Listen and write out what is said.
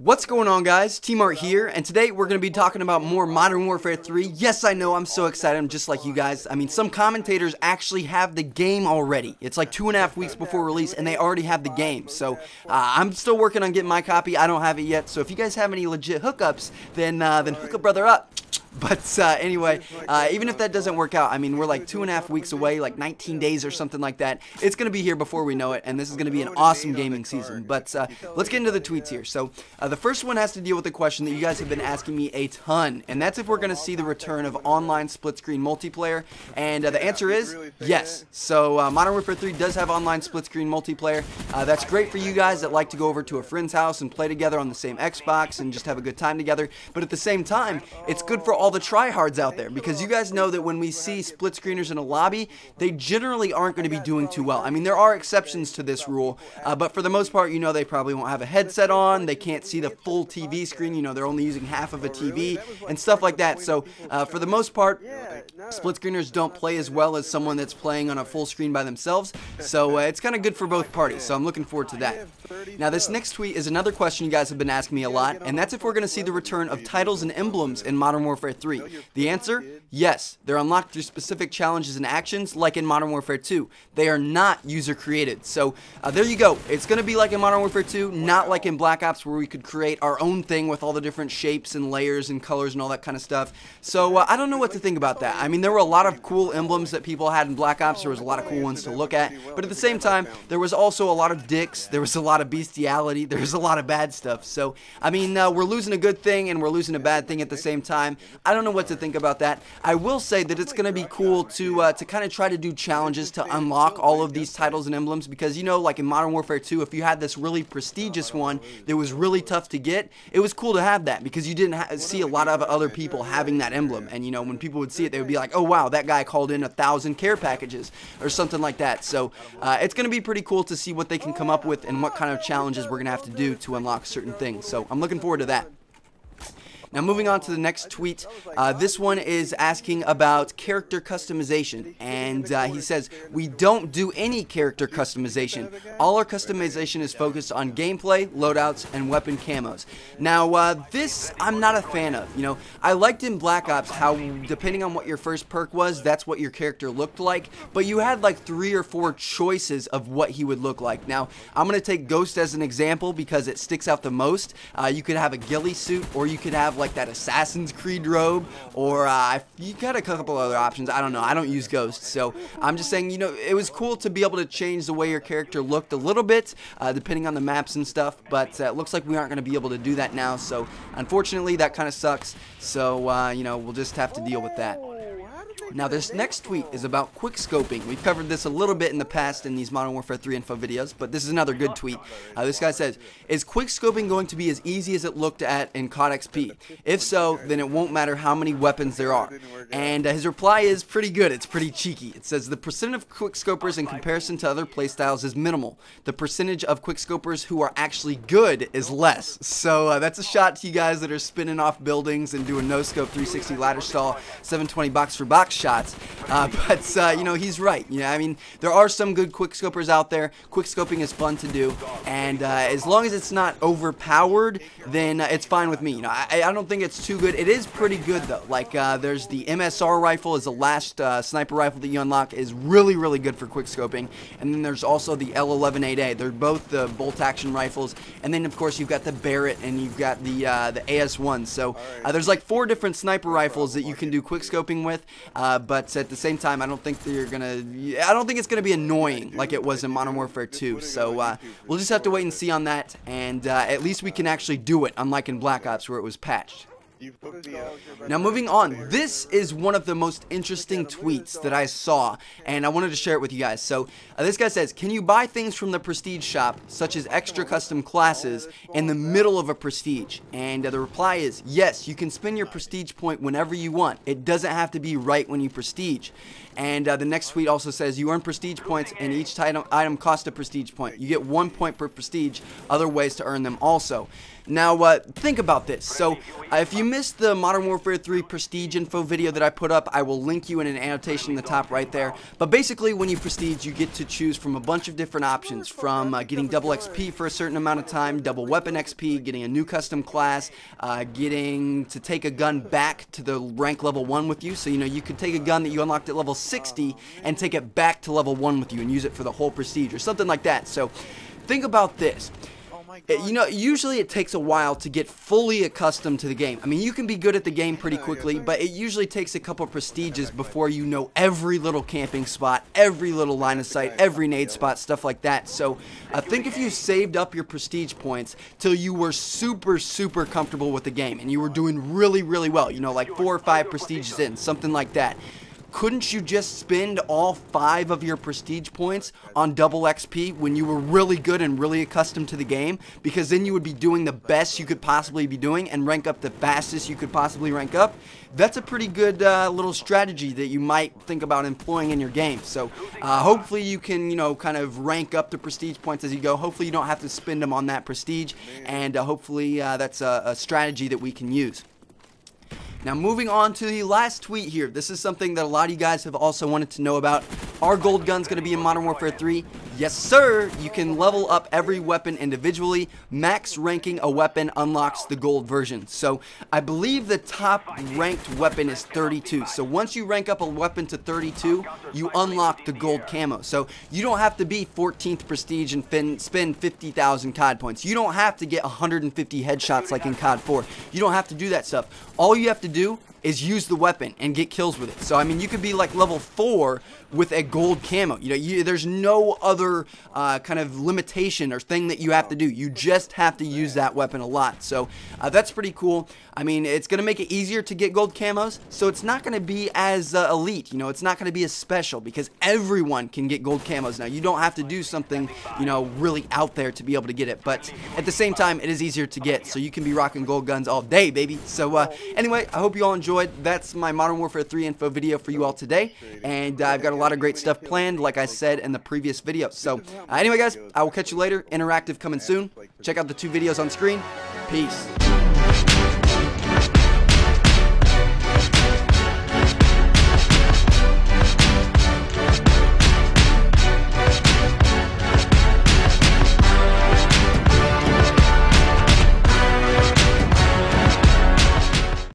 What's going on, guys? TmarTn here, and today we're going to be talking about more Modern Warfare 3. Yes, I know, I'm so excited. I'm just like you guys. I mean, some commentators actually have the game already. It's like 2.5 weeks before release, and they already have the game. So, I'm still working on getting my copy. I don't have it yet, so if you guys have any legit hookups, then hook a brother up. But anyway, even if that doesn't work out, I mean, we're like 2.5 weeks away, like 19 days or something like that. It's going to be here before we know it, and this is going to be an awesome gaming season. But let's get into the tweets here. So the first one has to deal with the question that you guys have been asking me a ton, and that's if we're going to see the return of online split-screen multiplayer, and the answer is yes. So Modern Warfare 3 does have online split-screen multiplayer. That's great for you guys that like to go over to a friend's house and play together on the same Xbox and just have a good time together. But at the same time, it's good for all the tryhards out there, because you guys know that when we see split screeners in a lobby, they generally aren't going to be doing too well. I mean, there are exceptions to this rule, but for the most part, you know, they probably won't have a headset on, they can't see the full TV screen, you know, they're only using half of a TV and stuff like that. So for the most part, split screeners don't play as well as someone that's playing on a full screen by themselves, so it's kind of good for both parties, so I'm looking forward to that. Now, this next tweet is another question you guys have been asking me a lot, and that's if we're going to see the return of titles and emblems in Modern Warfare 3. The answer? Yes. They're unlocked through specific challenges and actions, like in Modern Warfare 2. They are not user-created. So, there you go. It's going to be like in Modern Warfare 2, not like in Black Ops, where we could create our own thing with all the different shapes and layers and colors and all that kind of stuff. So, I don't know what to think about that. I mean, there were a lot of cool emblems that people had in Black Ops. There was a lot of cool ones to look at. But at the same time, there was also a lot of dicks. There was a lot of bestiality. There was a lot of bad stuff. So, I mean, we're losing a good thing and we're losing a bad thing at the same time. I don't know what to think about that. I will say that it's going to be cool to kind of try to do challenges to unlock all of these titles and emblems, because, you know, like in Modern Warfare 2, if you had this really prestigious one that was really tough to get, it was cool to have that, because you didn't see a lot of other people having that emblem, and, you know, when people would see it, they would be like, oh wow, that guy called in 1,000 care packages or something like that. So it's going to be pretty cool to see what they can come up with and what kind of challenges we're going to have to do to unlock certain things. So I'm looking forward to that. Now, moving on to the next tweet, this one is asking about character customization, and he says, we don't do any character customization. All our customization is focused on gameplay, loadouts, and weapon camos. Now, this I'm not a fan of. You know, I liked in Black Ops how, depending on what your first perk was, that's what your character looked like, but you had like 3 or 4 choices of what he would look like. Now, I'm going to take Ghost as an example because it sticks out the most. You could have a ghillie suit, or you could have like that Assassin's Creed robe, or you got a couple other options. I don't know. I don't use Ghost, so I'm just saying, you know, it was cool to be able to change the way your character looked a little bit, depending on the maps and stuff, but it looks like we aren't going to be able to do that now, so unfortunately that kind of sucks, so you know, we'll just have to deal with that. Now, this next tweet is about quickscoping. We've covered this a little bit in the past in these Modern Warfare 3 info videos, but this is another good tweet. This guy says, is quickscoping going to be as easy as it looked at in COD XP? If so, then it won't matter how many weapons there are. And his reply is pretty good. It's pretty cheeky. It says, the percent of quickscopers in comparison to other playstyles is minimal. The percentage of quickscopers who are actually good is less. So that's a shot to you guys that are spinning off buildings and doing no-scope 360 ladder stall, 720 box for box shots, but you know, he's right. Yeah, I mean, there are some good quickscopers out there. Quickscoping is fun to do, and as long as it's not overpowered, then it's fine with me. You know, I don't think it's too good. It is pretty good though. Like there's the MSR rifle is the last sniper rifle that you unlock, is really good for quickscoping, and then there's also the L11-8A. They're both the bolt action rifles, and then of course you've got the Barrett and you've got the AS1. So there's like 4 different sniper rifles that you can do quickscoping with. But at the same time, I don't think it's gonna be annoying like it was in Modern Warfare 2. So we'll just have to wait and see on that, and at least we can actually do it, unlike in Black Ops where it was patched. Now, moving on, this is one of the most interesting tweets that I saw, and I wanted to share it with you guys. So this guy says, can you buy things from the Prestige shop, such as extra custom classes, in the middle of a Prestige? And the reply is, yes, you can spend your Prestige point whenever you want. It doesn't have to be right when you Prestige. And the next tweet also says, you earn prestige points, and each item costs a prestige point. You get 1 point per prestige. Other ways to earn them also. Now, think about this. So, if you missed the Modern Warfare 3 prestige info video that I put up, I will link you in an annotation in the top right there. But basically, when you prestige, you get to choose from a bunch of different options, from getting double XP for a certain amount of time, double weapon XP, getting a new custom class, getting to take a gun back to the rank level 1 with you. So, you know, you could take a gun that you unlocked at level 60 and take it back to level 1 with you and use it for the whole prestige or something like that. So, think about this. You know, usually it takes a while to get fully accustomed to the game. I mean, you can be good at the game pretty quickly, but it usually takes a couple prestiges before you know every little camping spot, every little line of sight, every nade spot, stuff like that. So, I think if you saved up your prestige points till you were super comfortable with the game and you were doing really well, you know, like 4 or 5 prestiges in, something like that. Couldn't you just spend all 5 of your prestige points on double XP when you were really good and really accustomed to the game? Because then you would be doing the best you could possibly be doing and rank up the fastest you could possibly rank up. That's a pretty good little strategy that you might think about employing in your game. So hopefully you can, you know, kind of rank up the prestige points as you go. Hopefully you don't have to spend them on that prestige, and hopefully that's a strategy that we can use. Now, moving on to the last tweet here. This is something that a lot of you guys have also wanted to know about. Are gold guns going to be in Modern Warfare 3? Yes, sir. You can level up every weapon individually. Max ranking a weapon unlocks the gold version. So, I believe the top ranked weapon is 32. So, once you rank up a weapon to 32, you unlock the gold camo. So, you don't have to be 14th prestige and spend 50,000 COD points. You don't have to get 150 headshots like in COD 4. You don't have to do that stuff. All you have to do is use the weapon and get kills with it. So, I mean, you could be like level 4 with a gold camo. You know, there's no other kind of limitation or thing that you have to do. You just have to use that weapon a lot. So, that's pretty cool. I mean, it's going to make it easier to get gold camos, so it's not going to be as elite. You know, it's not going to be as special because everyone can get gold camos now. You don't have to do something, you know, really out there to be able to get it. But at the same time, it is easier to get, so you can be rocking gold guns all day, baby. So, anyway, I hope you all enjoyed. That's my Modern Warfare 3 info video for you all today, and I've got a lot of great stuff planned, like I said in the previous video. So, anyway, guys, I will catch you later. Interactive coming soon. Check out the 2 videos on screen. Peace.